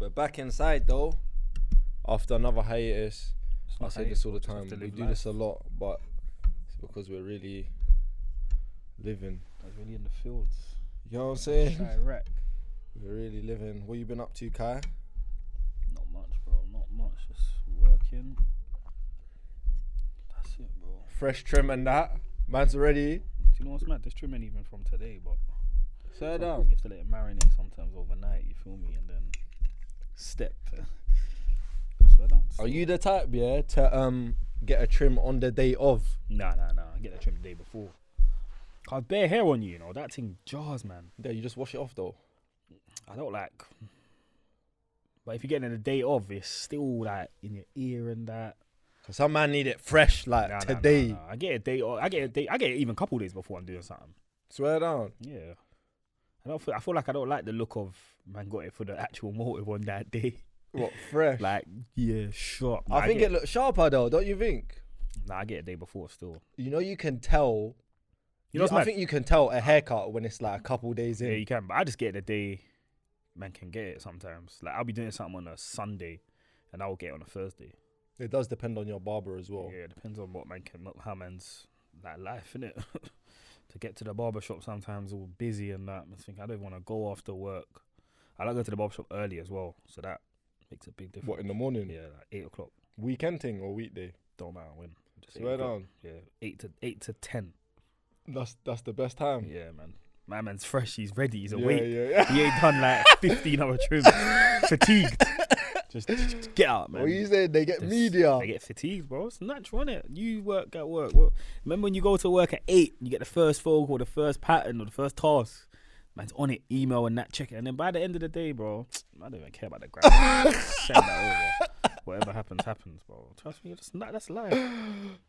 We're back inside though. After another hiatus. I say this all the time. We do this a lot, but it's because we're really living. We're really in the fields. You know what I'm saying? Direct. We're really living. What you been up to, Kai? Not much, bro. Not much. Just working. That's it, bro. Fresh trim and that. Man's ready. Do you know what's mad? This trim ain't even from today, but Slow you down. have to let it marinate sometimes overnight. You feel me? And then step. Slow down. Are you the type, yeah, to get a trim on the day of? Nah. I get that trim the day before. Cause bare hair on you, you know. That thing jars, man. Yeah, you just wash it off though. I don't like. But if you're getting it the day of, it's still like in your ear and that. Cause some man need it fresh, like today. Nah. I get it day. I get it even a couple days before I'm doing something. Swear down. Yeah. I feel like I don't like the look of man got it for the actual motive on that day. What, fresh? Like, yeah, sure. I think it looks sharper though, don't you think? Nah, I get it day before still. You know, you can tell. I think you can tell a haircut when it's like a couple days in. Yeah, you can. But I just get it the day man can get it sometimes. Like, I'll be doing something on a Sunday and I'll get it on a Thursday. It does depend on your barber as well. Yeah, it depends on what man can, how man's like life, innit? To get to the barber shop sometimes all busy and that. I think I don't want to go after work. I like go to the barber shop early as well, so that makes a big difference. What, in the morning? Yeah, like 8 o'clock. Weekend thing or weekday? Don't matter when. Just Swear down. Yeah, 8 to 10. That's the best time. Yeah, man. My man's fresh. He's ready. He's Yeah, awake. yeah. He ain't done like 15 hour trims. Fatigued. Just get out, man. What you saying? They get media. They get fatigued, bro. It's natural, innit? You work at work. Remember when you go to work at 8, you get the first phone call, the first pattern, or the first task. Man's on it, email and that, check it. And then by the end of the day, bro, I don't even care about the graphic. Send that over. Whatever happens, bro. Trust me, that's life.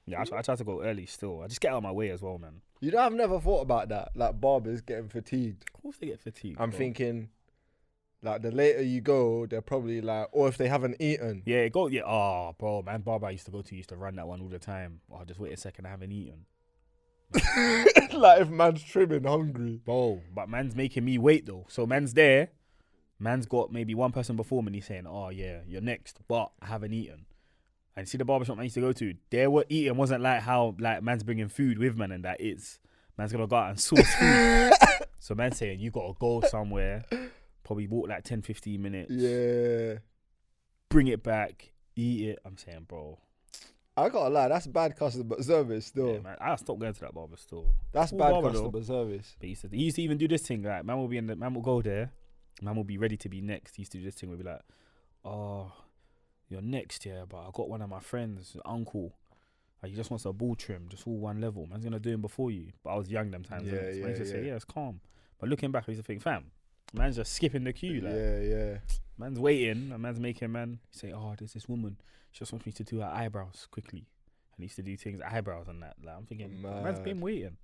Yeah, I try to go early still. I just get out of my way as well, man. You know, I've never thought about that. Like barbers getting fatigued. Of course they get fatigued. I'm bro. thinking, like the later you go, they're probably like, or if they haven't eaten. Yeah, oh, bro, man, barber I used to run that one all the time. Oh, just wait a second, I haven't eaten. Like if man's trimming hungry. Bro, but man's making me wait though. So man's there. Man's got maybe one person before me and he's saying, oh yeah, you're next, but I haven't eaten. And see the barbershop man used to go to, they were eating wasn't like how like man's bringing food with man and that it's man's gonna go out and source food. So man's saying you gotta go somewhere, probably walk like 10-15 minutes. Yeah. Bring it back, eat it. I'm saying, bro. I gotta lie, that's bad customer service still. Yeah, man, I stopped going to that barber store. That's Cool bad barber, customer though. service. But he used to even do this thing, like man will go there, man will be ready to be next. He used to do this thing where he'll be like, oh, you're next, yeah, but I got one of my friends, uncle. Like, he just wants a ball trim, just all one level. Man's gonna do him before you. But I was young them times. Yeah, So I used to say, yeah. yeah, it's calm. But looking back, I used to think, fam, man's just skipping the queue. Like, Yeah. man's waiting, and man's making man say, oh, there's this woman. She just wants me to do her eyebrows quickly. And he used to do things, eyebrows and that. Like, I'm thinking, man's been waiting.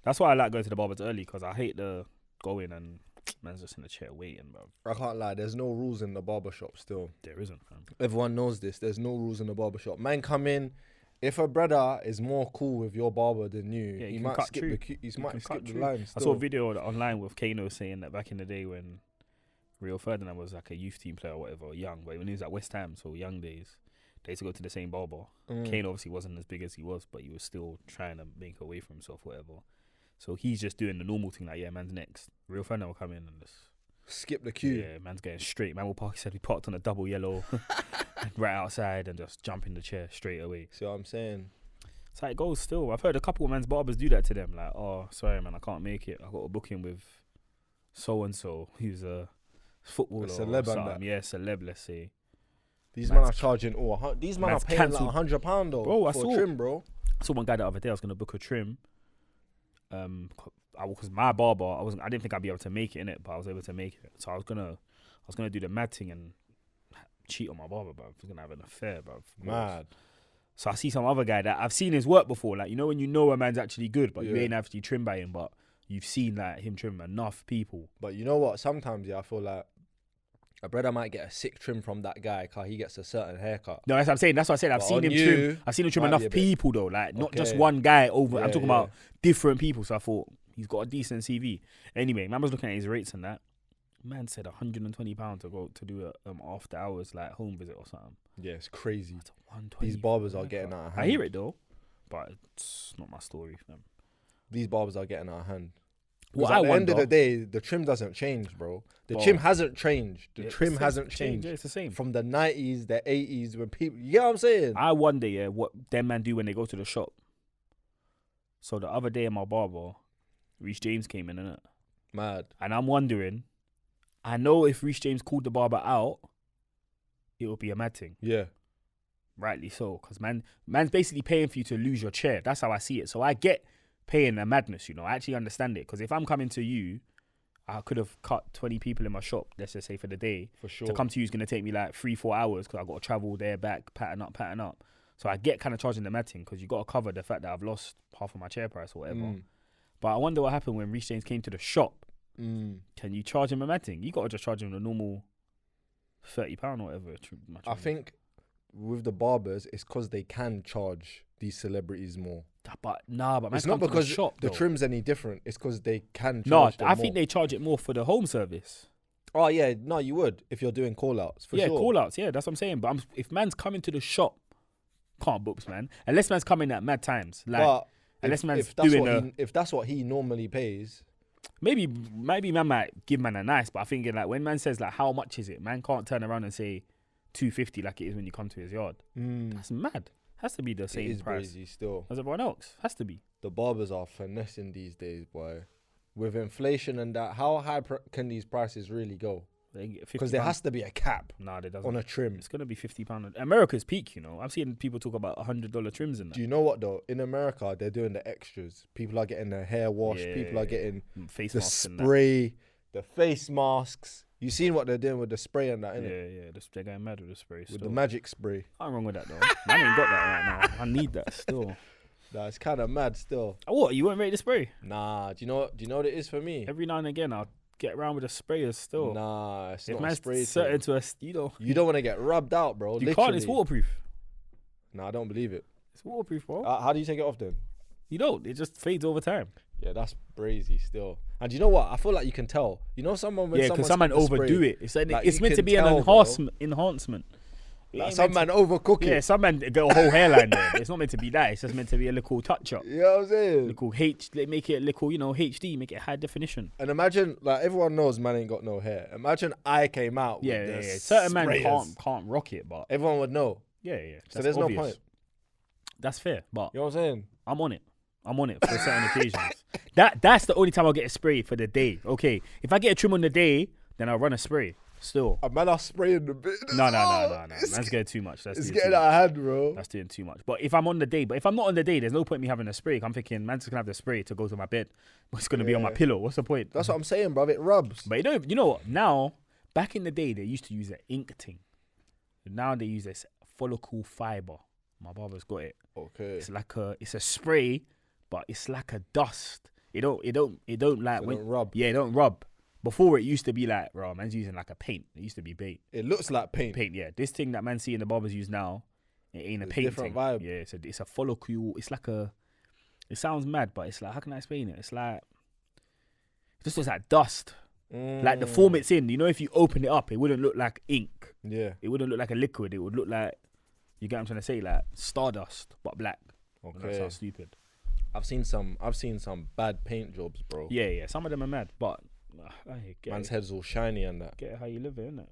That's why I like going to the barbers early, because I hate the going and man's just in the chair waiting, bro. I can't lie, there's no rules in the barbershop still. There isn't, fam. Everyone knows this. There's no rules in the barbershop. Man come in, if a brother is more cool with your barber than you, Yeah, he can might cut skip through. the queue. He might can skip cut the through. line I still. saw a video online with Kano saying that back in the day when Rio Ferdinand was like a youth team player or whatever, young, but when he was at West Ham, so young days, they used to go to the same barber. Kane obviously wasn't as big as he was, but he was still trying to make a way for himself, whatever. So he's just doing the normal thing, like, yeah, man's next. Rio Ferdinand will come in and just Skip the queue. yeah, man's getting straight. Man will park. He said we parked on a double yellow right outside and just jump in the chair straight away. See what I'm saying? It's how it goes still. I've heard a couple of man's barbers do that to them. Like, oh, sorry, man, I can't make it. I got a booking with so-and-so. He's a footballer. A celeb or and something. that. Yeah, celeb, let's say. These Man's men are charging these men are man's paying cancelled. like £100 though Bro, I for saw- a trim, bro. I saw one guy the other day. I was going to book a trim. Because my barber, I didn't think I'd be able to make it in it, but I was able to make it. So I was gonna do the mad thing and cheat on my barber, bro. I was gonna have an affair, bro. Mad. So I see some other guy that I've seen his work before. Like, you know when you know a man's actually good, but you Yeah. ain't actually trimmed by him, but you've seen like him trim enough people. But you know what? Sometimes, yeah, I feel like a brother might get a sick trim from that guy because he gets a certain haircut. No, that's what I'm saying. That's what I said. I've But seen on him you, trim. I've seen him trim might enough be a bit- people though. Like not just Okay. one guy over. I'm Yeah, talking about different people. So I thought he's got a decent CV. Anyway, man was looking at his rates and that. Man said £120 to go to do a after hours like home visit or something. Yeah, it's crazy. That's 120. These barbers are getting out of hand. I hear it though, but it's not my story, fam. These barbers are getting out of hand. What At the end of the day, the trim doesn't change, bro. The trim hasn't changed. The trim hasn't changed. Yeah, it's the same. From the 90s, the 80s, when people... You get what I'm saying? I wonder, what them man do when they go to the shop. So the other day in my barber, Reece James came in, innit? Mad. And I'm wondering, I know if Reece James called the barber out, it would be a mad thing. Yeah. Rightly so. Because man's basically paying for you to lose your chair. That's how I see it. So I get paying a madness, I actually understand it. Because if I'm coming to you, I could have cut 20 people in my shop, let's just say for the day. For sure. To come to you is going to take me like 3-4 hours because I've got to travel there, back, pattern up. So I get kind of charging the mad thing because you got to cover the fact that I've lost half of my chair price or whatever. But I wonder what happened when Reece James came to the shop. Can you charge him a mad thing? You got to just charge him the normal £30 or whatever. I think with the barbers, it's because they can charge these celebrities more. But it's not because the trim's any different. It's because they can charge them I more. think they charge it more for the home service. Oh, yeah. No, you would if you're doing call-outs, for sure. Yeah, call-outs. Yeah, that's what I'm saying. But if man's coming to the shop, can't books, man. Unless man's coming at mad times. Like, but unless man's if that's doing if that's what he normally pays... Maybe man might give man a nice, but I'm thinking like when man says like how much is it, man can't turn around and say $250 like it is when you come to his yard. That's mad. Has to be the same price still as everyone else. Has to be. The barbers are finessing these days, boy. With inflation and that, how high can these prices really go? Because there has to be a cap. Nah, there doesn't. On a trim. It's gonna be £50. America's peak, I've seen people talk about $100 trims in that. Do you know what though? In America, they're doing the extras. People are getting their hair washed. People are getting face the masks spray, the face masks. You seen what they're doing with the spray and that, innit? Yeah. They're going mad with the spray. With the magic spray. I'm wrong with that though. I ain't got that right now. I need that still. Nah, it's kind of mad still. What? You weren't ready to spray? Nah. Do you know what it is for me? Every now and again, I'll get around with the sprayers still. Nah, it's if not a spray. Certain to us, you don't want to get rubbed out, bro. You can't. It's waterproof. Nah, I don't believe it. It's waterproof, bro. How do you take it off then? You don't. It just fades over time. Yeah, that's brazy still. And you know what? I feel like you can tell. Someone when because someone overdo it. It's meant to be an enhancement. Like some man overcook it. Yeah, some man got a whole hairline there. It's not meant to be that. It's just meant to be a little touch up. You know what I'm saying? Make it a little, HD, make it high definition. And imagine, like everyone knows, man ain't got no hair. Imagine I came out. Yeah. Certain man can't rock it, but everyone would know. Yeah. So there's obvious. No point. That's fair, but you know what I'm saying? I'm on it for certain occasions. That's the only time I'll get a spray for the day. Okay, if I get a trim on the day, then I'll run a spray. Still, a man are spraying the bit. No. That's getting too much. It's getting out of hand, bro. That's doing too much. But if I'm on the day, if I'm not on the day, there's no point me having a spray. I'm thinking, man's just gonna have the spray to go to my bed. It's gonna be on my pillow. What's the point? That's what I'm saying, bro. It rubs. But you know what? Now, back in the day, they used to use an ink thing. Now they use this follicle fiber. My barber's got it. Okay. It's a spray, but it's like a dust. It don't rub. Yeah, it don't rub. Before it used to be like, bro, man's using like a paint. It used to be bait. It looks like paint. Yeah. This thing that man see in the barbers use now, it ain't a paint different thing. vibe. Yeah, it's a follicle. It's like it sounds mad, but it's like, how can I explain it? It's like, it just looks like dust. Like the form it's in, if you open it up, it wouldn't look like ink. Yeah. It wouldn't look like a liquid. It would look like, you get what I'm trying to say, like stardust, but black. Okay. That sounds stupid. I've seen some bad paint jobs, bro. Yeah. Some of them are mad, but man's head's all shiny and that. Get it how you live it, innit?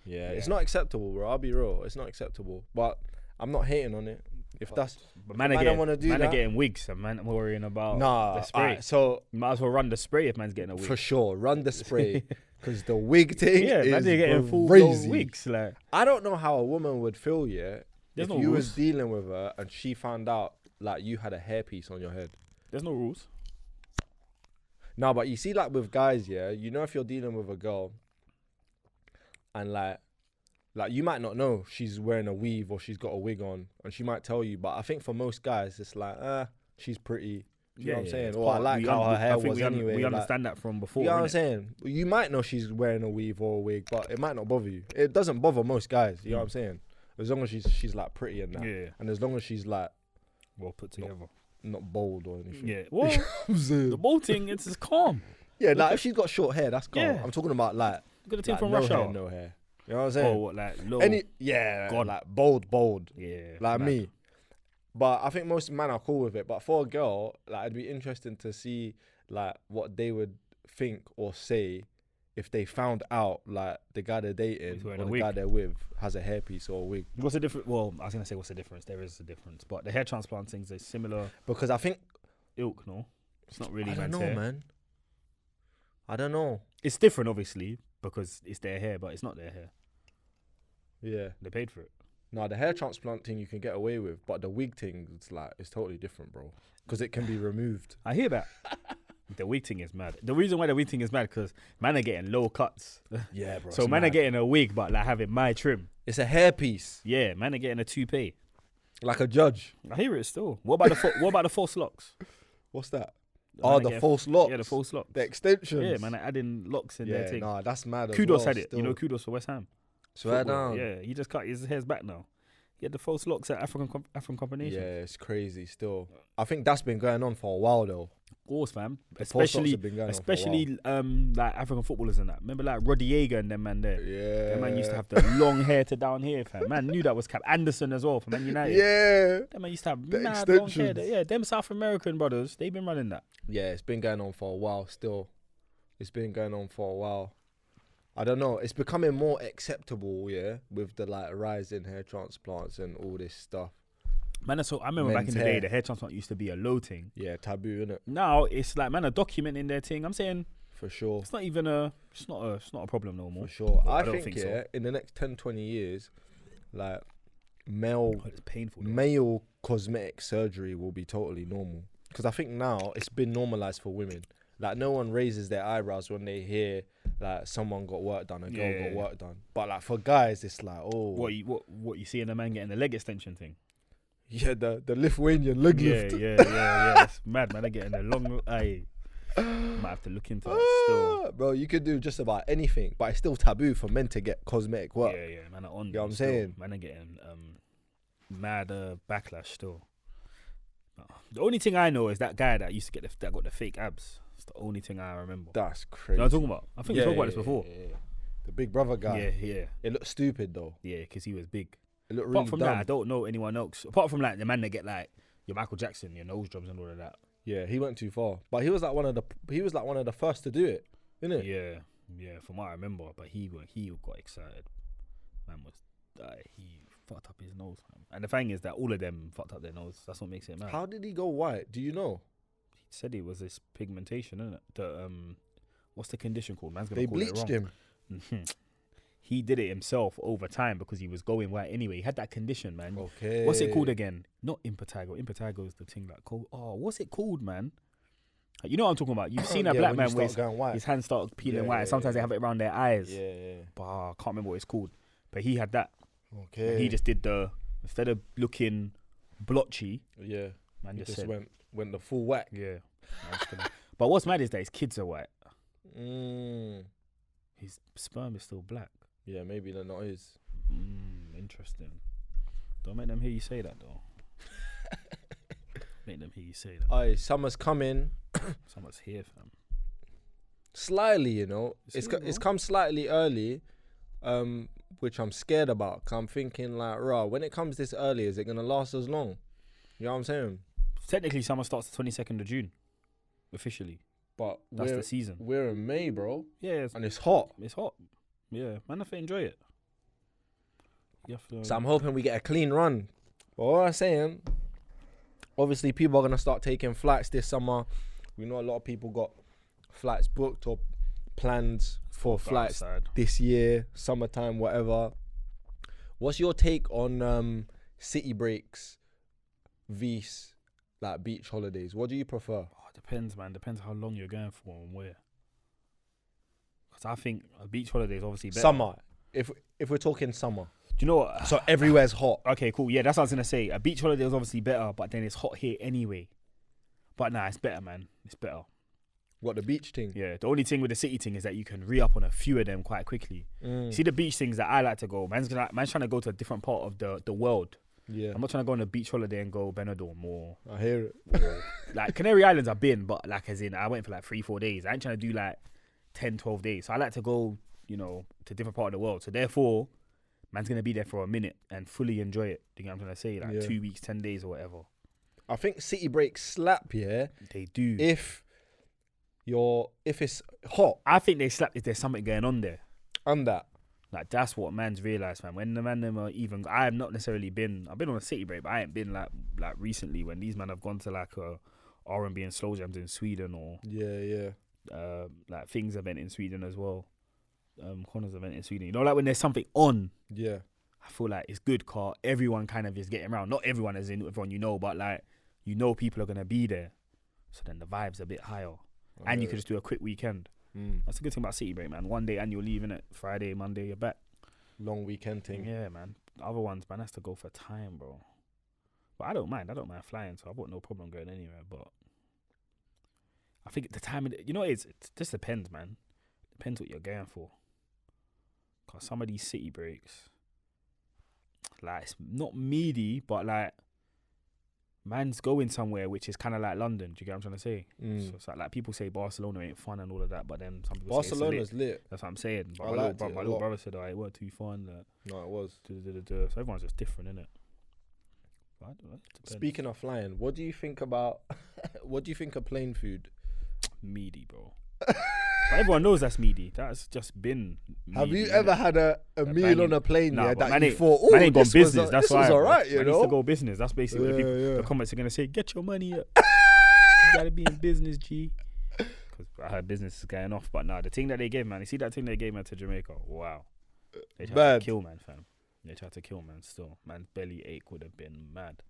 Yeah, it's not acceptable, bro. I'll be real. It's not acceptable. But I'm not hating on it. But man are getting wigs, and man worrying about the spray. So you might as well run the spray if man's getting a wig. For sure, run the spray. Because the wig thing is man, they're getting full wigs. Like, I don't know how a woman would feel, if you rules. was dealing with her and she found out like you had a hairpiece on your head. There's no rules. No, but you see, like with guys, if you're dealing with a girl and like you might not know she's wearing a weave or she's got a wig on, and she might tell you, but I think for most guys, it's like, she's pretty. You know what I'm saying? Or I like how her hair was anyway. We understand that from before. You know what I'm saying? You might know she's wearing a weave or a wig, but it might not bother you. It doesn't bother most guys. You know what I'm saying? As long as she's like pretty and that. Yeah. And as long as she's like well put together. Not bold or anything. Yeah. Well, the bold thing, it's just calm. Yeah, like if she's got short hair, that's cool. Yeah. I'm talking about like Got the thing like from no Russia. hair, no hair. You know what I'm saying? Oh, what, like low? Gone. like bold, Yeah. like mad. me. But I think most men are cool with it. But for a girl, like it'd be interesting to see like what they would think or say if they found out like the guy they're dating He's or wearing a the wig. guy they're with has a hairpiece or a wig. What's the difference? Well, I was gonna say what's the difference. There is a difference, but the hair transplant things are similar Because I think ilk. No, it's not really. I don't man's know, hair. man. I don't know. It's different, obviously, because it's their hair, but it's not their hair. Yeah. They paid for it. No, the hair transplant thing you can get away with, but the wig thing, it's totally different, bro. Because it can be removed. I hear that. The wig thing is mad. The reason why the wig thing is mad because man are getting low cuts. Yeah, bro. So man are getting a wig, but like having my trim. It's a hairpiece, Yeah, man are getting a toupee. like a judge. I hear it still. What about the what about the false locks? What's that? Man are The getting- false locks. Yeah, the false locks. The extensions. Yeah, man are adding locks in their Yeah, thing. nah, that's mad. as Kudos well, had it. still. You know, Kudos for West Ham. Swear Football. down. Yeah, he just cut his hairs back now. He had the false locks at African combination. Yeah, it's crazy still. I think that's been going on for a while though. Of course, fam. The false locks Especially, have been going on for a like African footballers and that. Remember like Rodiega and them man there. Yeah. That man used to have the long hair to down here, fam. Man knew that was Cap Anderson as well for Man United. Yeah. That man used to have The mad long hair. extensions. Yeah, them South American brothers, they've been running that. Yeah, it's been going on for a while still. It's been going on for a while. I don't know. It's becoming more acceptable, yeah, with the like rise in hair transplants and all this stuff. Man, I remember back Men's in the day, hair. the hair transplant used to be a low thing. Yeah, taboo, innit? Now it's like man are documenting their thing. I'm saying For sure. it's not a problem no more. For sure. Well, I I don't think, think so. yeah, in the next 10, 20 years, like male Oh, it's painful. Though. male cosmetic surgery will be totally normal. Because I think now it's been normalized for women. Like no one raises their eyebrows when they hear like someone got work done, a girl Yeah. got work done. But like for guys, it's like, oh, What you see in a man getting the leg extension thing? yeah, the Lithuanian leg lift. Yeah. It's mad, man. They're getting a long. I might have to look into that still. Bro, you could do just about anything, but it's still taboo for men to get cosmetic work. Yeah, man. Are on. You know what I'm still. saying? Man are getting mad backlash still. The only thing I know is that guy that used to get that got the fake abs. It's the only thing I remember. That's You crazy. know what I'm talking about? I think we talked about this before. Yeah. The Big Brother guy. Yeah. It looked stupid though. Yeah, because he was big. It looked Apart really from dumb. that, I don't know anyone else. Apart from like the man that get like your Michael Jackson, your nose jobs and all of that. Yeah, he went too far. But he was like one of the first to do it, innit? Yeah. From what I remember, but he got excited. Man was he fucked up his nose, man. And the thing is that all of them fucked up their nose. That's what makes it mad. How did he go white? Do you know? He said it was this pigmentation, isn't it? The what's the condition called? Man's gonna They call bleached it wrong. him. He did it himself over time because he was going white anyway. He had that condition, man. Okay. What's it called again? Not impetigo. Impetigo is the thing that called. Oh, what's it called, man? You know what I'm talking about. You've seen a Yeah, black when man you where start going white. his hands start peeling Yeah, white. yeah, Sometimes they yeah. have it around their eyes. Yeah. But I can't remember what it's called. But he had that. Okay. And he just did instead of looking blotchy, Yeah. man He just just said, went the full whack. yeah. But what's mad is that his kids are white. His sperm is still black. Yeah, maybe they're not his. Interesting. Don't make them hear you say that though. Make them hear you say that. Aye, summer's coming Someone's here, fam. slightly, you know. It's It's here, it's bro. come slightly early, which I'm scared about. 'Cause I'm thinking like, rah, when it comes this early, is it gonna last as long? You know what I'm saying? Technically, summer starts the 22nd of June. Officially. But That's the season. we're in May, bro, Yeah, and it's hot. it's hot. Yeah, man, have to enjoy it. You have to, So I'm hoping we get a clean run. But what I'm saying, obviously people are gonna start taking flights this summer. We know a lot of people got flights booked or plans for go flights outside. this year, summertime, whatever. What's your take on city breaks, vs like beach holidays? What do you prefer? Oh, it depends, man. Depends how long you're going for and where. Because I think a beach holiday is obviously better. Summer. If we're talking summer, Do you know what? so everywhere's hot. Okay, cool. Yeah, that's what I was going to say. A beach holiday is obviously better, but then it's hot here anyway. But nah, it's better, man. It's better. What, the beach thing? Yeah, the only thing with the city thing is that you can re-up on a few of them quite quickly. See the beach things that I like to go, man's trying to go to a different part of the world. Yeah, I'm not trying to go on a beach holiday and go Benidorm or I hear it. like Canary Islands. I've been, but like as in I went for like 3-4 days. I ain't trying to do like 10-12 days. So I like to go, you know, to different part of the world. So therefore, man's gonna be there for a minute and fully enjoy it. Do you know what I'm trying to say? Like 2 weeks, 10 days or whatever. I think city breaks slap, yeah. They do. If it's hot I think they slap if there's something going on there. and that. Like that's what man's realised, man. When the man them are even, I have not necessarily been. I've been on a city break, but I ain't been like recently when these men have gone to like a R&B and slow jams in Sweden or Yeah. like things event in Sweden as well. Connor's event in Sweden. You know, like when there's something on, Yeah. I feel like it's good car. Everyone kind of is getting around. Not everyone as in everyone you know, but like you know people are gonna be there. So then the vibe's a bit higher, and you could just do a quick weekend. That's a good thing about city break, man. One day annual leave, innit? Friday, Monday, you're back. Long weekend thing. Yeah, man. The other ones, man, has to go for time, bro. But I don't mind. I don't mind flying, so I've got no problem going anywhere. But I think the time, it just depends, man. Depends what you're going for. Because some of these city breaks, like, it's not meaty, but like, man's going somewhere which is kind of like London. Do you get what I'm trying to say? So it's like people say Barcelona ain't fun and all of that, but then some people say Barcelona's lit. That's what I'm saying. But I my little brother said, it weren't too fun. No, it was. So everyone's just different, innit? But I don't know, it depends. Speaking of flying, what do you think about? What do you think of plane food? Meaty, bro. But everyone knows that's meaty. That's just been meaty. Have you ever had a meal on a plane Nah, but that man you thought, oh, man ain't gone this business. was, That's this why. was bro. alright, you Man know? needs to go business. That's basically what the comments are gonna say. Get your money up. You gotta be in business, G. Because I heard business is going off, but nah, the thing that they gave, man. You see that thing they gave man to Jamaica? Wow. They tried to kill man, fam. They tried to kill man. Still, man's belly ache would have been mad.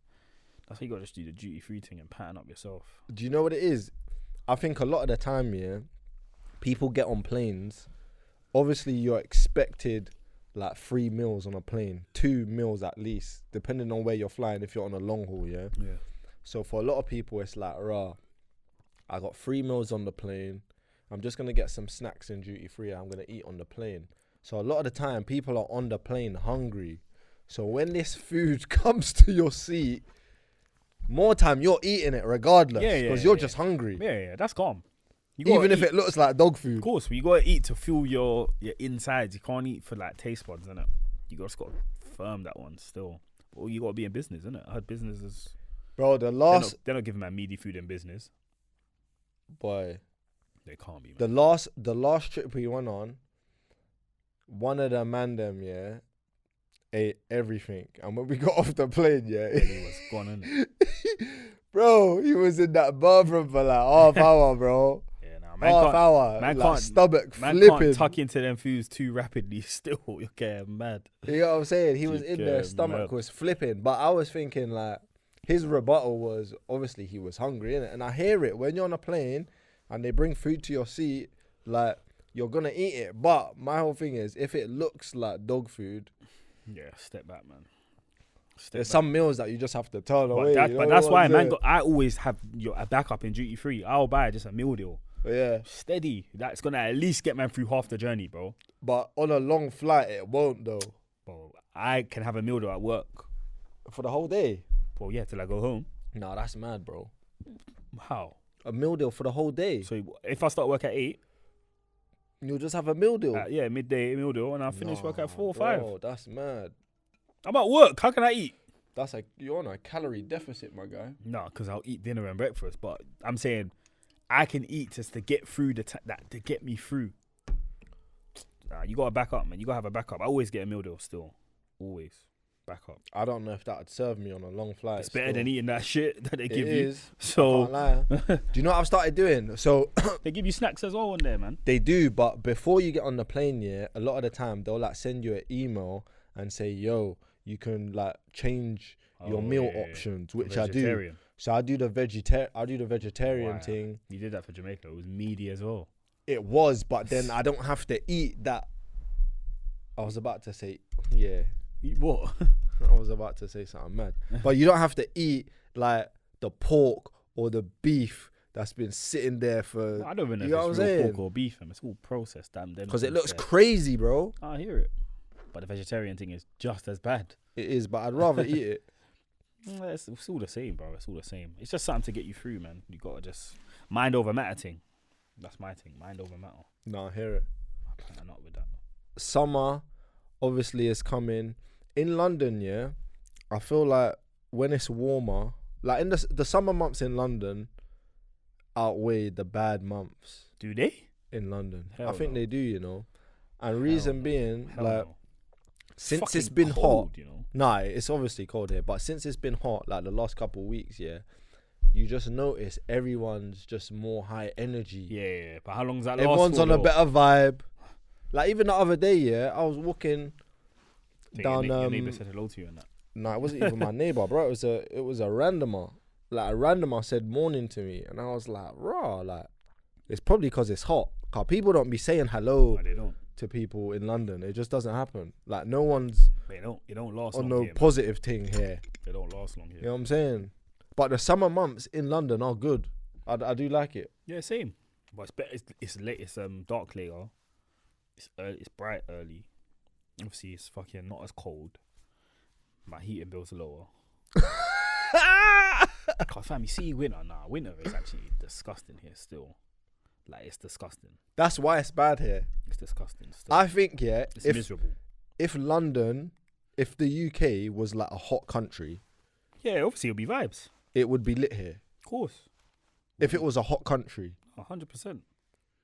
That's why you gotta just do the duty free thing and pattern up yourself. Do you know what it is? I think a lot of the time, yeah, people get on planes. Obviously, you're expected like 3 meals on a plane, 2 meals at least, depending on where you're flying. If you're on a long haul, yeah. So for a lot of people, it's like, I got 3 meals on the plane. I'm just gonna get some snacks in duty free. I'm gonna eat on the plane. So a lot of the time, people are on the plane hungry. So when this food comes to your seat, more time you're eating it regardless, because you're just hungry. Yeah, that's calm. Even if it looks like dog food. Of course, you gotta eat to fuel your insides. You can't eat for like taste buds, innit? You just gotta firm that one still. But you gotta be in business, innit? I heard business is. Bro, they're not giving man meaty food in business. Boy, they can't be. Man. The last trip we went on, one of the man them ate everything, and when we got off the plane, he was gone, innit? Bro, he was in that bathroom for like half hour, bro. Half hour. Man like can't, stomach man flipping. Can't tuck into them foods too rapidly. Still, you're getting mad. You know what I'm saying? He was in there, stomach was flipping. But I was thinking like, his rebuttal was obviously he was hungry, innit? And I hear it when you're on a plane and they bring food to your seat, like you're gonna eat it. But my whole thing is, if it looks like dog food, step back, man. There's some meals that you just have to turn away. But that's why, man. I always have a backup in duty free. I'll buy just a meal deal. Yeah, steady. That's gonna at least get man through half the journey, bro. But on a long flight, it won't though. Bro, I can have a meal deal at work for the whole day. Well, yeah, till I go home. Nah, that's mad, bro. How? A meal deal for the whole day. So if I start work at 8, you'll just have a meal deal. Midday meal deal, and I finish work at 4 or 5. Oh, that's mad. I'm at work. How can I eat? You're on a calorie deficit, my guy. No, because I'll eat dinner and breakfast. But I'm saying I can eat just to get through to get me through. You gotta back up, man. You gotta have a backup. I always get a meal deal still. Always. Back up. I don't know if that would serve me on a long flight. It's better than eating that shit that they give you. It is. So I can't lie. Do you know what I've started doing? So they give you snacks as well on there, man. They do, but before you get on the plane, a lot of the time they'll like send you an email and say, yo, you can like change your meal options, which I do. So I do the vegetarian thing. You did that for Jamaica. It was meaty as well. It was, but then I don't have to eat that. I was about to say, Eat what? I was about to say something mad. But you don't have to eat like the pork or the beef that's been sitting there for. I don't even know if it's real pork or beef, and it's all processed. Because it looks crazy, bro. I hear it. But the vegetarian thing is just as bad. It is, but I'd rather eat it. It's all the same, bro. It's all the same. It's just something to get you through, man. You gotta just mind over matter thing. That's my thing. Mind over matter. No, I hear it. I'm not with that. Summer obviously is coming. In London, yeah, I feel like when it's warmer, like in the summer months in London outweigh the bad months Do they? in London. Hell I think no. they do, you know. And reason no. being, Hell like, no. since Fucking it's been cold, hot, you know. nah, it's obviously cold here, but since it's been hot, like the last couple of weeks, yeah, you just notice everyone's just more high energy. Yeah, but how long does that last? Everyone's for, on a though? better vibe. Like even the other day, yeah, I was walking Think down. Your neighbour said hello to you and that. No, it wasn't even my neighbor, bro. It was a randomer. Like a randomer said morning to me, and I was like, raw. Like it's probably because it's hot. Cause people don't be saying hello No, they don't. to people in London. It just doesn't happen. Like no one's They don't. It don't last on long no here. Man. positive thing here. They don't last long here. You know what I'm saying? But the summer months in London are good. I do like it. Yeah, same. But it's better. It's late. It's dark later. It's early. It's bright early. Obviously, it's fucking not as cold. My heating bill's lower. Cause fam, you see winter. Nah, winter is actually disgusting here still. Like it's disgusting. That's why it's bad here. It's disgusting still. I think, yeah, It's if miserable. if London, if the UK was like a hot country, Yeah, obviously it'll be vibes. it would be lit here. Of course. If it was a hot country. 100%.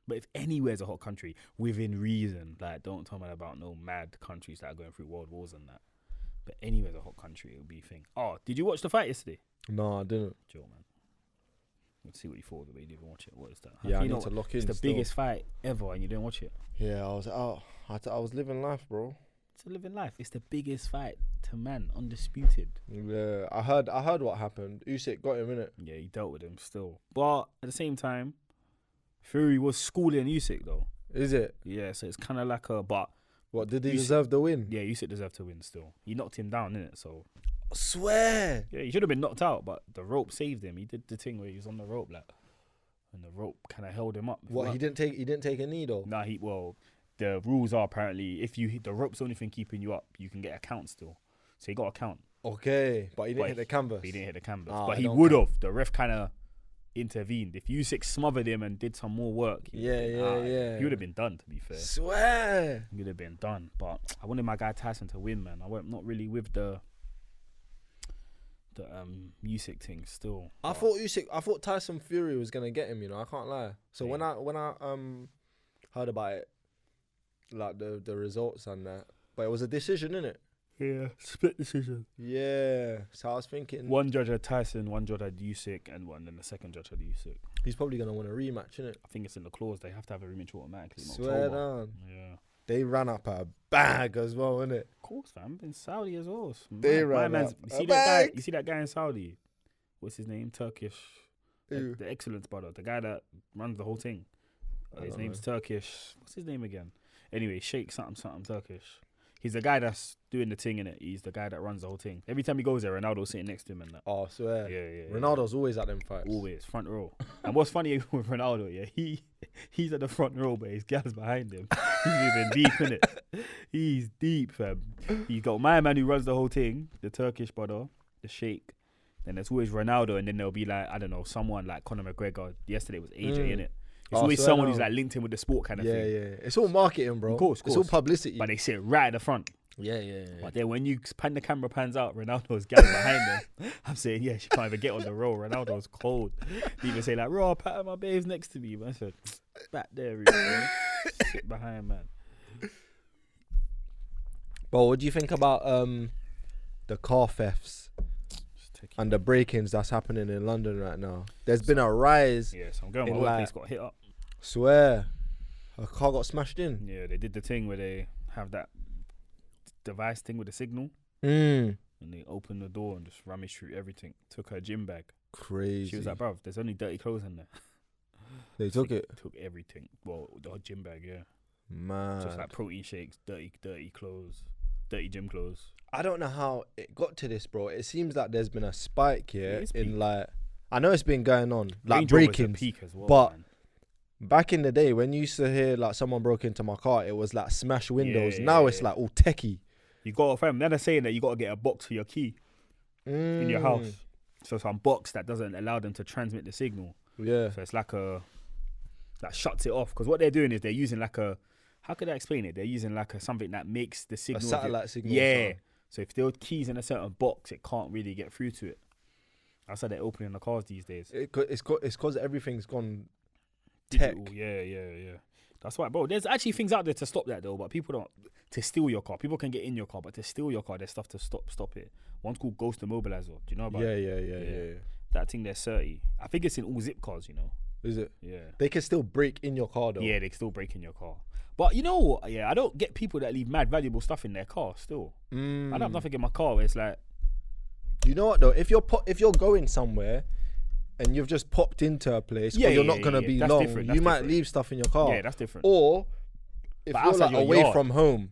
But if anywhere's a hot country, within reason, like don't tell me about no mad countries that are going through world wars and that. But anywhere's a hot country, it'll be a thing. Oh, did you watch the fight yesterday? No, I didn't. Joe, man. Let's see what you thought of it, but you didn't watch it. What is that? Yeah, I You need know, to lock in. it's the still. biggest fight ever and you didn't watch it. Yeah, I was out. I was living life, bro. It's a living life. It's the biggest fight to man, undisputed. Yeah, I heard what happened. Usyk got him in it. Yeah, he dealt with him still. But at the same time, Fury was schooling Usyk though. Is it? Yeah, so it's kind of like a. But What did he Usyk- deserve the win? yeah, Usyk deserved to win still. He knocked him down, innit? So I swear. yeah, he should have been knocked out, but the rope saved him. He did the thing where he was on the rope, like, and the rope kind of held him up. What, he didn't take a knee though. Nah, the rules are apparently if you hit the rope's the only thing keeping you up, you can get a count still. So he got a count. Okay, but he didn't But hit the canvas. He didn't hit the canvas, Ah, but I he don't would count. have. The ref kind of intervened. If Usyk smothered him and did some more work, he would have been done. To be fair, Swear. he would have been done. But I wanted my guy Tyson to win, man. I went not really with the Usyk thing still. I thought Tyson Fury was gonna get him. You know, I can't lie. So Yeah. when I heard about it, like the results and that, but it was a decision, innit? Yeah, split decision. Yeah. So I was thinking One judge had Tyson, one judge had Usyk, and then the second judge had Usyk. he's probably gonna want a rematch, innit? I think it's in the clause they have to have a rematch automatically. In Swear October. down. Yeah. They ran up a bag as well, innit? Of course, fam. In Saudi as well. They ran up you a see that guy? bag. You see that guy in Saudi? What's his name? Turkish. Who? The excellence brother. The guy that runs the whole thing. I His don't name's know. Turkish. What's his name again? Anyway, Sheikh something Turkish. He's the guy that's doing the thing in it. He's the guy that runs the whole thing. Every time he goes there, Ronaldo's sitting next to him and that. Oh, I swear. Yeah. Ronaldo's always at them fights. Always front row. And what's funny with Ronaldo, yeah, he's at the front row, but his gal's behind him. He's moving deep in it. He's deep, fam. He's got my man who runs the whole thing, the Turkish brother, the Sheikh. Then there's always Ronaldo, and then there'll be like I don't know someone like Conor McGregor. Yesterday was AJ in it. It's Oh, always swear someone down. who's like linked in with the sport kind of Yeah, thing. yeah. It's all marketing, bro. Of course, It's all publicity. But they sit right at the front. yeah. But then when you pan the camera pans out, Ronaldo's gal behind them. I'm saying, yeah, she can't even get on the roll. Ronaldo's cold. They even say like, "Raw, pat my babes next to me." But I said, back there, bro. Sit behind, man. But what do you think about the car thefts Just take it. and the break-ins that's happening in London right now? There's been a rise. Yeah, so I'm going. My in workplace like- got hit up. Swear, a car got smashed in. Yeah, they did the thing where they have that device thing with the signal, Mm. and they opened the door and just rummaged through everything. Took her gym bag. Crazy. She was like, "Bruv, there's only dirty clothes in there." They took it. Took everything. Well, the whole gym bag, yeah. Man, Just like protein shakes, dirty clothes, dirty gym clothes. I don't know how it got to this, bro. It seems like there's been a spike here It is in peak. like. I know it's been going on, like Range Rover's the break-ins. peak as well, but man. Back in the day, when you used to hear like someone broke into my car, it was like smash windows. Yeah, Now yeah, it's yeah. like all techie. You got fam. Then they're saying that you got to get a box for your key. in your house. So some box that doesn't allow them to transmit the signal. Yeah. So it's like that shuts it off. Because what they're doing is they're using like how could I explain it? They're using like something that makes the signal. A satellite signal. Yeah. So if there are keys in a certain box, it can't really get through to it. That's how they're opening the cars these days. It's because everything's gone Digital. tech. Yeah. That's why, bro. There's actually things out there to stop that though, but people don't. To steal your car, people can get in your car, but to steal your car, there's stuff to stop it. One's called Ghost Immobilizer. Do you know about it? Yeah. That thing, they're 30. I think it's in all zip cars, you know. Is it? Yeah. They can still break in your car though. Yeah, they can still break in your car. But you know what? Yeah, I don't get people that leave mad valuable stuff in their car still. I don't have nothing in my car where it's like. You know what though? If you're going somewhere and you've just popped into a place, you're not gonna be that's long. different, You might different. leave stuff in your car. Yeah, that's different. Or if But you're outside like your away yard. from home.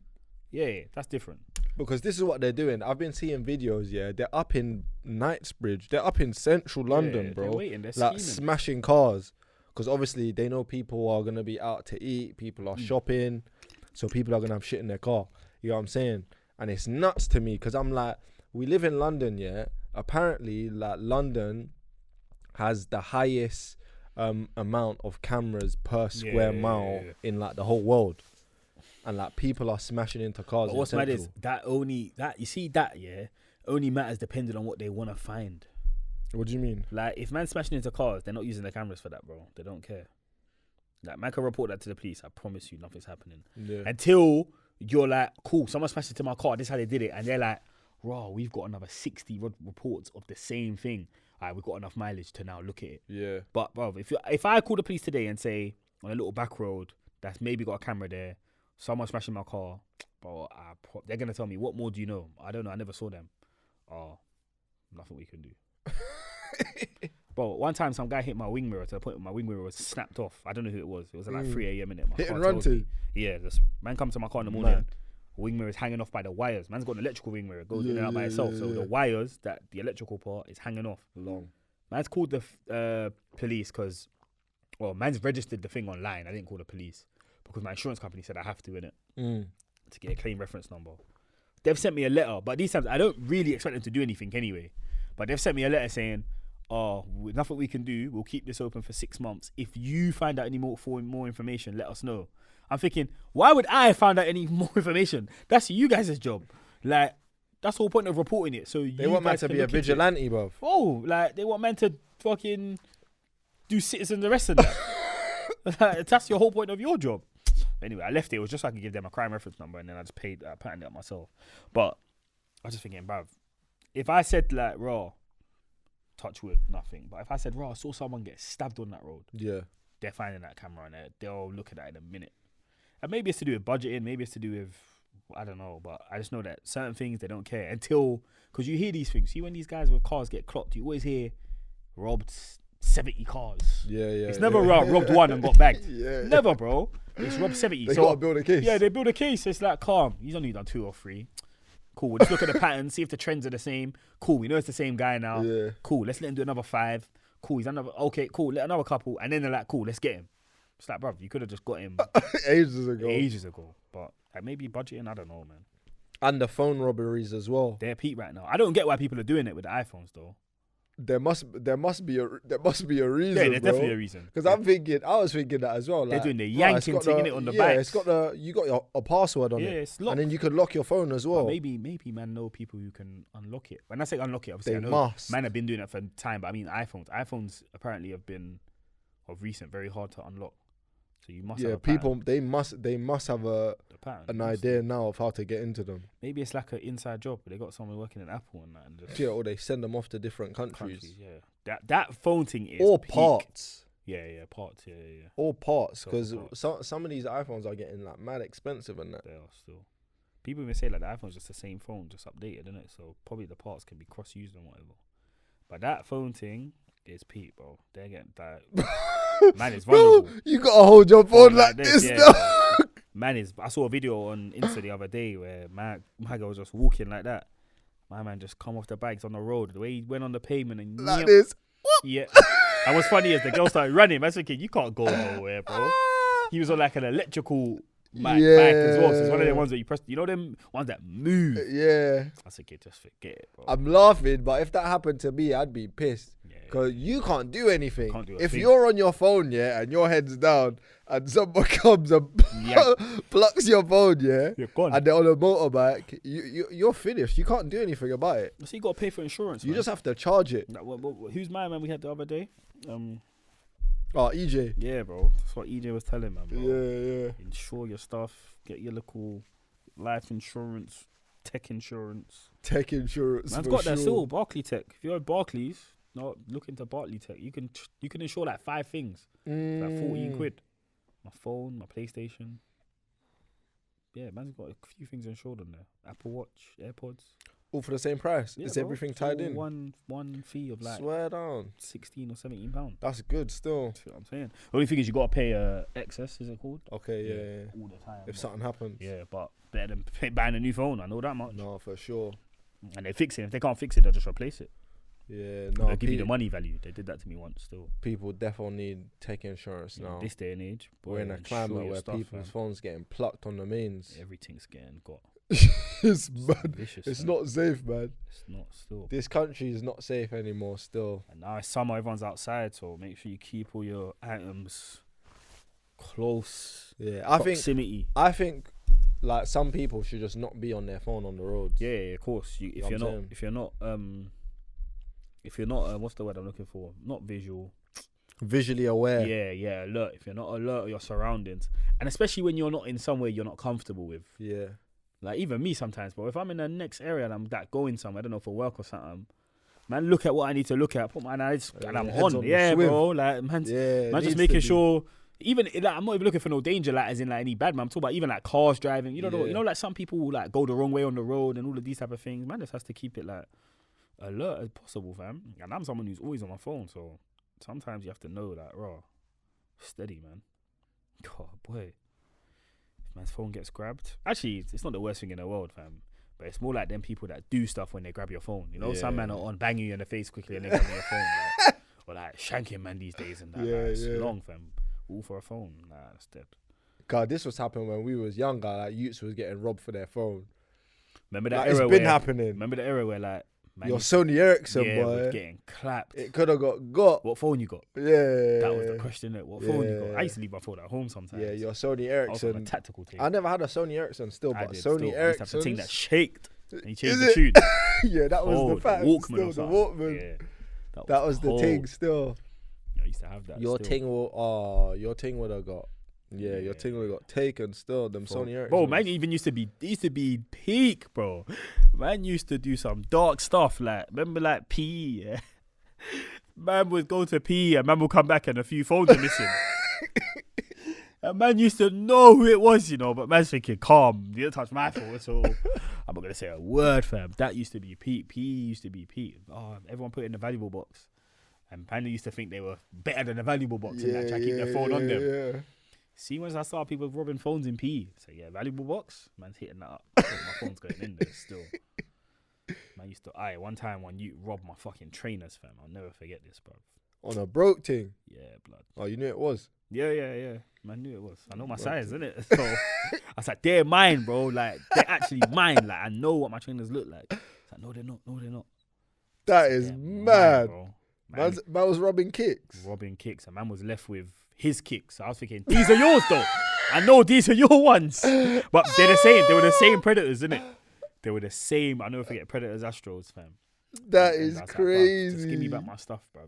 Yeah, that's different. Because this is what they're doing. I've been seeing videos, yeah. They're up in Knightsbridge. They're up in central London, bro. They're waiting, they're like scheming. smashing cars. Because obviously they know people are going to be out to eat. People are shopping. So people are going to have shit in their car. You know what I'm saying? And it's nuts to me because I'm like, we live in London, yeah. Apparently, like London has the highest amount of cameras per square mile in like the whole world. And like people are smashing into cars. But what's mad is only matters depending on what they want to find. What do you mean? Like if man's smashing into cars, they're not using the cameras for that, bro. They don't care. Like man can report that to the police. I promise you, nothing's happening until you're like, cool. Someone smashed into my car. This is how they did it, and they're like, raw. We've got another 60 reports of the same thing. All right, we've got enough mileage to now look at it. Yeah. But bro, if I call the police today and say on a little back road that's maybe got a camera there. Someone smashing my car, bro. They're gonna tell me, what more do you know? I don't know. I never saw them. Oh, nothing we can do. Bro, one time some guy hit my wing mirror to the point where my wing mirror was snapped off. I don't know who it was. It was at like 3 a.m. in it. Hit and run to? Yeah, this man comes to my car in the morning. Wing mirror is hanging off by the wires. Man's got an electrical wing mirror. It goes in and out by itself. So the wires, the electrical part is hanging off. Long. Man's called the police because, man's registered the thing online. I didn't call the police. Because my insurance company said I have to, innit? To get a claim reference number. They've sent me a letter, but these times I don't really expect them to do anything anyway. But they've sent me a letter saying, nothing we can do. We'll keep this open for 6 months. If you find out any more information, let us know. I'm thinking, why would I find out any more information? That's you guys' job. Like, that's the whole point of reporting it. So they want man to be a vigilante, bruv. Oh, like, they want man to fucking do citizen arrest and that. That's your whole point of your job. Anyway, I left it. It was just so I could give them a crime reference number, and then I just patterned it up myself. But I was just thinking, bruv, if I said like, raw, touch wood, nothing. But if I said, raw, I saw someone get stabbed on that road. Yeah. They're finding that camera and they'll look at that in a minute. And maybe it's to do with budgeting. Maybe it's to do with, I don't know. But I just know that certain things, they don't care until, because you hear these things. See, when these guys with cars get clocked, you always hear robbed 70 cars. Yeah. It's never robbed one and got bagged. Never, bro. It's robbed 70. They gotta build a case. Yeah, they build a case. It's like, calm. He's only done 2 or 3. Cool. We'll just look at the pattern, see if the trends are the same. Cool. We know it's the same guy now. Yeah. Cool. Let's let him do another 5. Cool. He's another. Okay. Cool. Let another couple, and then they're like, cool. Let's get him. It's like, bruv, you could have just got him ages ago. But like, maybe budgeting. I don't know, man. And the phone robberies as well. They're peak right now. I don't get why people are doing it with the iPhones though. There must be a reason. Yeah, there's definitely a reason. Because I was thinking that as well. Like, they're doing the yanking thing in it on the back. Yeah, it's got you got a password on it. Yeah, it's locked. And then you could lock your phone as well. But maybe man know people who can unlock it. When I say unlock it, obviously I know man have been doing it for time. But I mean iPhones apparently have been of recent very hard to unlock. So you must have a pattern. They must have an idea now of how to get into them. Maybe it's like an inside job. They got someone working in Apple and that. And just or they send them off to different countries. Yeah, that phone thing is or peak. Parts. Yeah, parts. Yeah. Or parts, because some of these iPhones are getting like mad expensive and that. They are still. People even say like the iPhone's just the same phone, just updated, isn't it? So probably the parts can be cross-used and whatever. But that phone thing is peak, bro. They're getting that. Man is vulnerable. Bro, you gotta hold your phone like this. Yeah, man is. I saw a video on Insta the other day where my girl was just walking like that. My man just come off the bags on the road. The way he went on the pavement and like this. Yeah. And what's funny is the girl started running. I was thinking, you can't go nowhere, bro. He was on like an electrical back as well. So it's one of the ones where you press. You know them ones that move. Yeah. I said, okay, just forget it, bro. I'm laughing, but if that happened to me, I'd be pissed. Yeah. Because you can't do anything. Can't do a if thing. you're on your phone, yeah, and your head's down, and someone comes and plucks your phone, yeah, You're gone. and they're on a motorbike, you're finished. You can't do anything about it. So you got to pay for insurance. You man. just have to charge it. Like, who's my man we had the other day? Oh, EJ. Yeah, bro. That's what EJ was telling, man, bro. Yeah. Insure your stuff. Get your local life insurance, tech insurance. Tech insurance. Man's for got sure. that still. Barclay Tech. If you're at Barclays, look into Barclay Tech. You can insure like 5 things. Like 14 quid. My phone, my PlayStation. Yeah, man's got a few things insured on there. Apple Watch, AirPods. All for the same price. Yeah, Is bro. everything It's tied all in? One fee of like Swear down. 16 or 17 pounds. That's good still. That's what I'm saying. The only thing is you gotta pay excess, is it called? Okay, yeah. All the time. If but- something happens. Yeah, but better than buying a new phone. I know that much. No, for sure. And they fix it. If they can't fix it, they'll just replace it. Yeah, no. They'll give you the money value. They did that to me once. Still, People definitely need tech insurance now. this day and age, We're in a insure climate your where stuff, people's fam. phones getting plucked on the mains. Everything's getting got. It's mad. Vicious, It's fam. not safe, man. It's not still. This country is not safe anymore still. And now it's summer. Everyone's outside, so make sure you keep all your items close Yeah, proximity. I think like some people should just not be on their phone on the roads. Yeah, of course. know If what you're I'm not, saying? if you're not, what's the word I'm looking for? Not visual. Visually aware. Yeah, alert. If you're not alert of your surroundings, and especially when you're not in somewhere you're not comfortable with. Yeah. Like even me sometimes, bro. If I'm in the next area and I'm going somewhere, I don't know, for work or something, man, look at what I need to look at. Put my eyes and I'm head's on. on the Yeah, swivel. bro. Like man, Yeah. man, just making sure. Even like, I'm not even looking for no danger, like as in like any bad man. I'm talking about even like cars driving. You know, Yeah. you know, like some people like go the wrong way on the road and all of these type of things. Man, just has to keep it like alert as possible, fam. And I'm someone who's always on my phone, so sometimes you have to know that, raw, steady, man. God, boy, if man's phone gets grabbed, actually, it's not the worst thing in the world, fam. But it's more like them people that do stuff when they grab your phone. You know, some Yeah. men are on banging you in the face quickly and they grab your phone, like, or like shanking man these days and that. Yeah, like, it's yeah. long, fam. All for a phone, nah, it's dead. God, this was happening when we was younger. Like youths was getting robbed for their phone. Remember that Like, era it's been where? happening. Remember the era where like man, Your Sony Ericsson, yeah, boy. was getting clapped. It could have got. What phone you got? Yeah. That was the question. What phone you got? Yeah. I used to leave my phone at home sometimes. Yeah, your Sony I was on a Ericsson. tactical thing. I never had a Sony Ericsson still, I but did Sony still. I used to have the thing Ericsson. that shaked. And you Is changed the it? tune. Yeah, that was Oh, the fact. Walkman Still, or the something. Walkman. Yeah, That was the cold. thing still. Yeah, I used to have that. Your still. thing your thing would have got. Yeah, your Yeah. thing would have got taken still. Them Bro, Sony Ericssons. Bro, man even used to be peak, bro. Man used to do some dark stuff. Like, remember like PE, yeah? Man would go to PE and man would come back and a few phones are missing. And man used to know who it was, you know, but man's thinking, calm, you didn't touch my phone, so I'm not going to say a word, fam. That used to be peak. PE used to be peak. Oh, everyone put it in the valuable box. And Panda used to think they were better than the valuable box and that, try to keep their phone on them. Yeah. See, once I saw people robbing phones in PE, so yeah, valuable box, man's hitting that up. My phone's going in there still. Man used to, one time when you robbed my fucking trainers, fam. I'll never forget this, bro. On a broke thing. Yeah, blood. Oh, you knew it was. Yeah. Man knew it was. I know my size, innit? So I was like, they're mine, bro. Like, they're actually mine. Like, I know what my trainers look like. It's like, no, they're not. That is They're mad. bro. Man, Man was robbing kicks. robbing kicks. And man was left with his kicks. So I was thinking, these are yours, though. I know these are your ones. But they're the same. They were the same Predators, innit? They were the same. I never forget Predators, Astros, fam. That And is I was like, bruv, crazy. just give me back my stuff, bruv.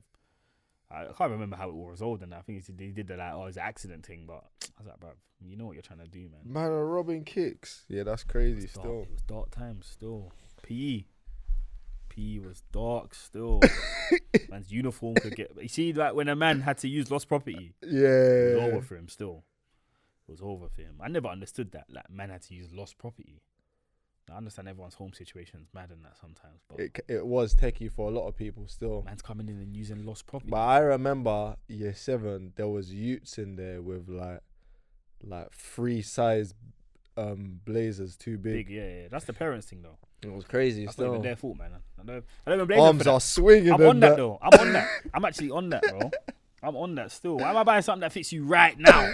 I can't remember how it was resolved, and I think they did the like, it's an accident thing. But I was like, bruv, you know what you're trying to do, man. Man are robbing kicks. Yeah, that's crazy It was dark. still. It was dark times still. PE was dark still. Man's uniform could get. You see, like when a man had to use lost property, it was Yeah. over for him. Still, it was over for him. I never understood that. Like man had to use lost property. I understand everyone's home situation is mad in that sometimes, but It was techie for a lot of people still. man's coming in and using lost property. But I remember year 7, there was youths in there with like free size blazers too big. Yeah. That's the parents' thing though. It was crazy That's not still. even their fault, man. I don't even blame them Arms for that. are swinging. I'm and on that though. I'm on that. I'm actually on that, bro. I'm on that still. Why am I buying something that fits you right now?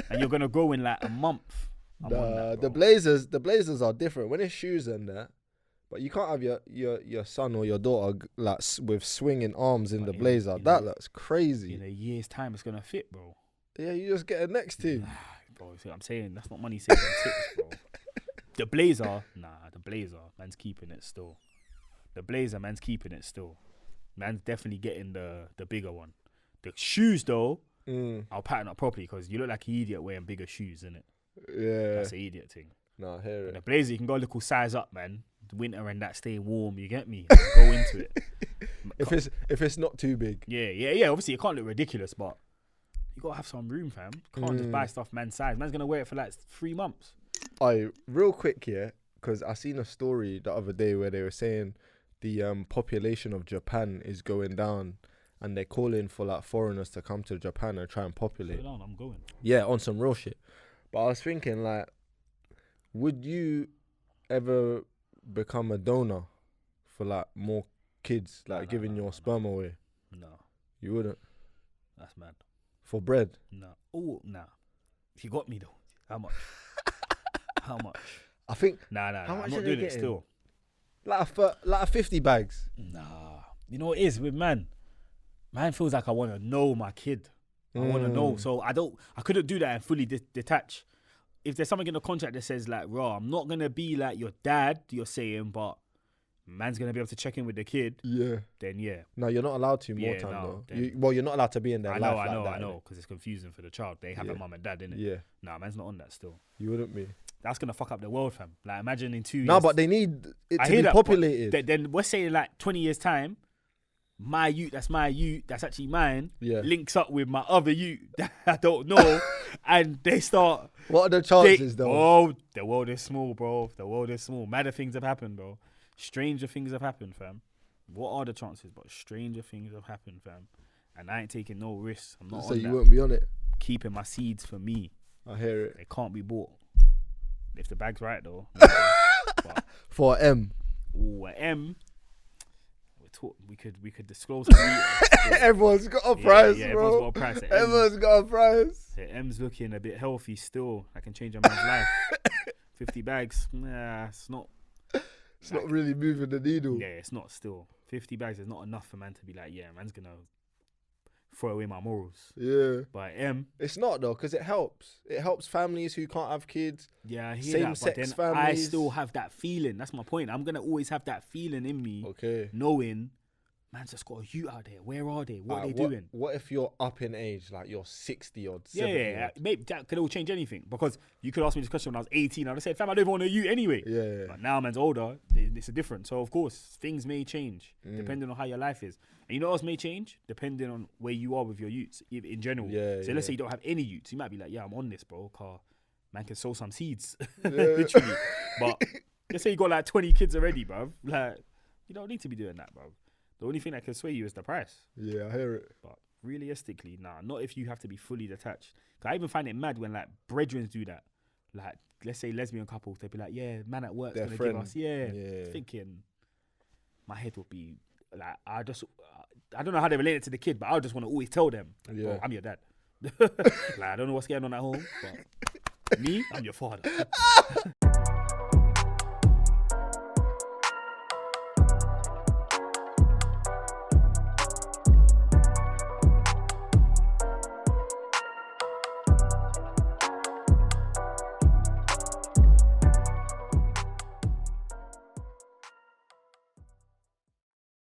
And you're gonna grow in like a month. I'm on that, The bro. Blazers are different when it's shoes and that. But you can't have your son or your daughter like with swinging arms in But the blazer. That looks crazy. In a year's time, it's gonna fit, bro. Yeah, you just get a next team. Bro, see what I'm saying? That's not money saving tips, bro. The blazer, man's keeping it still. The blazer, man's keeping it still. Man's definitely getting the bigger one. The shoes, though, I'll pattern up properly because you look like an idiot wearing bigger shoes, innit? Yeah. That's an idiot thing. No, I hear But the it. blazer, you can go a little size up, man. The winter and that stay warm, you get me? Go into it. If it's not too big. Yeah. Obviously, it can't look ridiculous, but you gotta have some room, fam. Can't just buy stuff man's size. Man's gonna wear it for like 3 months. Real quick here, because I seen a story the other day where they were saying the population of Japan is going down, and they're calling for like foreigners to come to Japan and try and populate. Hold on, I'm going. Yeah, on some real shit. But I was thinking, like, would you ever become a donor for like more kids, like giving your sperm away? No, You wouldn't. that's mad. For bread? No. Oh, nah. If you got me though, how much? How much? I think Nah. How much I'm are not they doing it getting? still. like a 50 bags. Nah. You know what it is with man? Man feels like I want to know my kid. I want to know. So I couldn't do that and fully detach. If there's something in the contract that says like, raw, I'm not going to be like your dad, you're saying, but man's going to be able to check in with the kid, Yeah. then yeah. No, you're not allowed to more Yeah, time no, though. then- You're not allowed to be in their I life like that. I know, because it's confusing for the child. They have a mum and dad, innit? Yeah, Nah, man's not on that still. you wouldn't be. That's going to fuck up the world, fam. Like, imagine in 2 years. No, but they need it I to hear be that, but populated. then we're saying like 20 years time, my youth, that's actually mine, Yeah. links up with my other youth that I don't know, and they start. What are the chances though? Oh, the world is small, bro. The world is small. Madder things have happened, bro. Stranger things have happened, fam. What are the chances? But stranger things have happened, fam. And I ain't taking no risks. I'm not So on you that. won't be on it. Keeping my seeds for me. I hear it. They can't be bought. If the bag's right, though. But, For M. ooh, an M. We could disclose. Some meters. Everyone's got a price, yeah, bro. everyone's got a price. The Everyone's got a price. M's looking a bit healthy still. I can change a man's life. 50 bags. Nah, it's not. It's not really moving the needle. Yeah, it's not still. 50 bags is not enough for man to be like, yeah, man's gonna throw away my morals. Yeah. But M, It's not though, because it helps. It helps families who can't have kids. yeah, I hear Same that, but sex then I families. still have that feeling. That's my point. I'm gonna always have that feeling in me, Okay. knowing man's just got a youth out there. Where are they? What are they doing? What if you're up in age, like you're 60 or 70? Yeah, maybe that could all change anything. Because you could ask me this question when I was 18. I'd have said, fam, I don't even want a youth anyway. Yeah. But now man's older, it's a different. So of course, things may change depending on how your life is. And you know what else may change? Depending on where you are with your youths in general. Yeah, So let's say you don't have any youths. You might be like, yeah, I'm on this, bro. Car, man can sow some seeds. Yeah. Literally. But let's say you got like 20 kids already, bro. Like, you don't need to be doing that, bro. The only thing that can sway you is the price. Yeah, I hear it. But realistically, nah, not if you have to be fully detached. 'Cause I even find it mad when like brethrens do that. Like, let's say lesbian couples, they'd be like, yeah, man at work's Their gonna friend. give us, yeah. Yeah. Thinking, my head would be like, I don't know how they relate it to the kid, but I just want to always tell them, like, Yeah. bro, I'm your dad. Like, I don't know what's going on at home, but me, I'm your father.